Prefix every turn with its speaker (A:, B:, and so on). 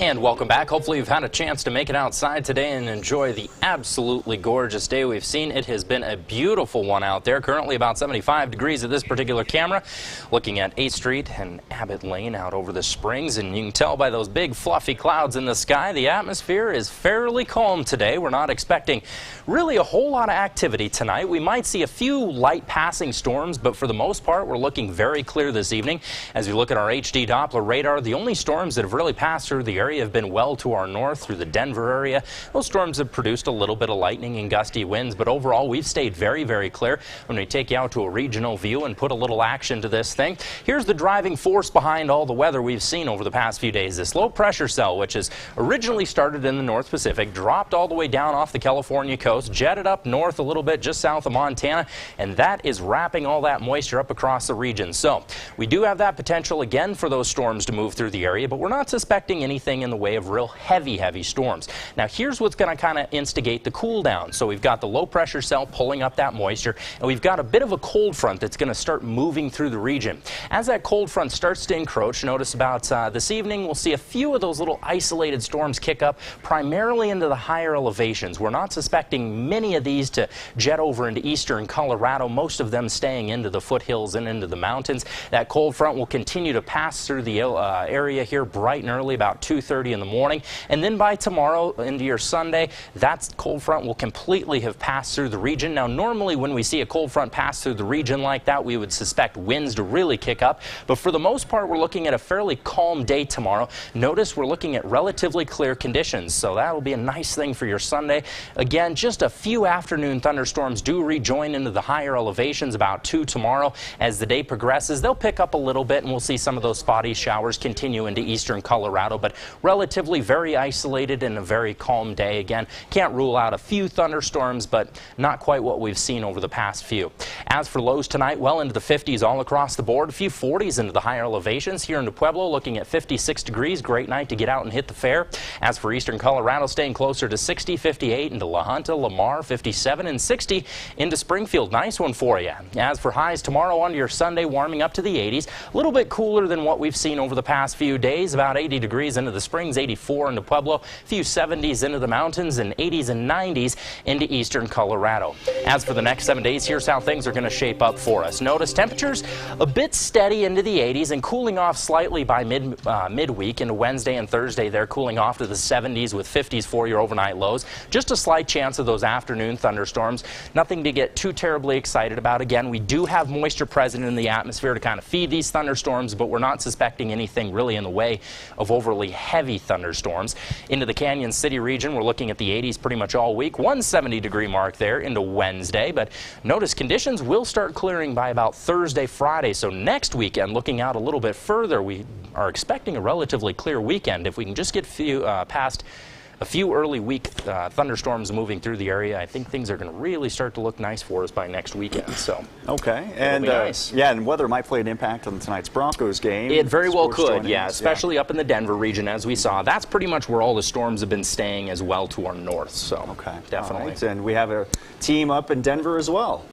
A: And welcome back. Hopefully you've had a chance to make it outside today and enjoy the absolutely gorgeous day we've seen. It has been a beautiful one out there. Currently about 75 degrees at this particular camera. Looking at 8th Street and Abbott Lane out over the Springs, and you can tell by those big fluffy clouds in the sky, the atmosphere is fairly calm today. We're not expecting really a whole lot of activity tonight. We might see a few light passing storms, but for the most part we're looking very clear this evening. As we look at our HD Doppler radar, the only storms that have really passed through the area have been well to our north through the Denver area. Those storms have produced a little bit of lightning and gusty winds, but overall we've stayed very, very clear. When we take you out to a regional view and put a little action to this thing, here's the driving force behind all the weather we've seen over the past few days. This low pressure cell, which has originally started in the North Pacific, dropped all the way down off the California coast, jetted up north a little bit just south of Montana, and that is wrapping all that moisture up across the region. So we do have that potential again for those storms to move through the area, but we're not suspecting anything in the way of real heavy storms. Now here's what's going to kind of instigate the cool down. So we've got the low pressure cell pulling up that moisture, and we've got a bit of a cold front that's going to start moving through the region. As that cold front starts to encroach, notice about this evening we'll see a few of those little isolated storms kick up, primarily into the higher elevations. We're not suspecting many of these to jet over into eastern Colorado, most of them staying into the foothills and into the mountains. That cold front will continue to pass through the area here bright and early, about 2:30 in the morning, and then by tomorrow into your Sunday, that cold front will completely have passed through the region. Now normally when we see a cold front pass through the region like that, we would suspect winds to really kick up, but for the most part we're looking at a fairly calm day tomorrow. Notice we're looking at relatively clear conditions, so that'll be a nice thing for your Sunday. Again, just a few afternoon thunderstorms do rejoin into the higher elevations about 2 tomorrow. As the day progresses, they'll pick up a little bit and we'll see some of those spotty showers continue into eastern Colorado, but relatively very isolated and a very calm day. Again, can't rule out a few thunderstorms, but not quite what we've seen over the past few. As for lows tonight, well into the 50s all across the board, a few 40s into the higher elevations. Here in Pueblo, looking at 56 degrees, great night to get out and hit the fair. As for eastern Colorado, staying closer to 60, 58 into La Junta, Lamar, 57 and 60 into Springfield. Nice one for you. As for highs tomorrow onto your Sunday, warming up to the 80s, a little bit cooler than what we've seen over the past few days, about 80 degrees into the Springs, 84 into Pueblo, a few 70s into the mountains, and 80s and 90s into eastern Colorado. As for the next 7 days, here's how things are going to shape up for us. Notice temperatures a bit steady into the 80s and cooling off slightly by midweek into Wednesday and Thursday. They're cooling off to the 70s with 50s for your overnight lows. Just a slight chance of those afternoon thunderstorms. Nothing to get too terribly excited about. Again, we do have moisture present in the atmosphere to kind of feed these thunderstorms, but we're not suspecting anything really in the way of overly heavy thunderstorms. Into the Canyon City region, we're looking at the 80s pretty much all week. 170 degree mark there into Wednesday, but notice conditions will start clearing by about Thursday, Friday. So next weekend, looking out a little bit further, we are expecting a relatively clear weekend. If we can just get past a few early week thunderstorms moving through the area, I think things are going to really start to look nice for us by next weekend. So
B: okay, and nice. Yeah, and weather might play an impact on tonight's Broncos game.
A: It very well could, yeah, especially up in the Denver region, as we saw. That's pretty much where all the storms have been staying as well to our north. So
B: okay,
A: definitely.
B: All right. And we have a team up in Denver as well.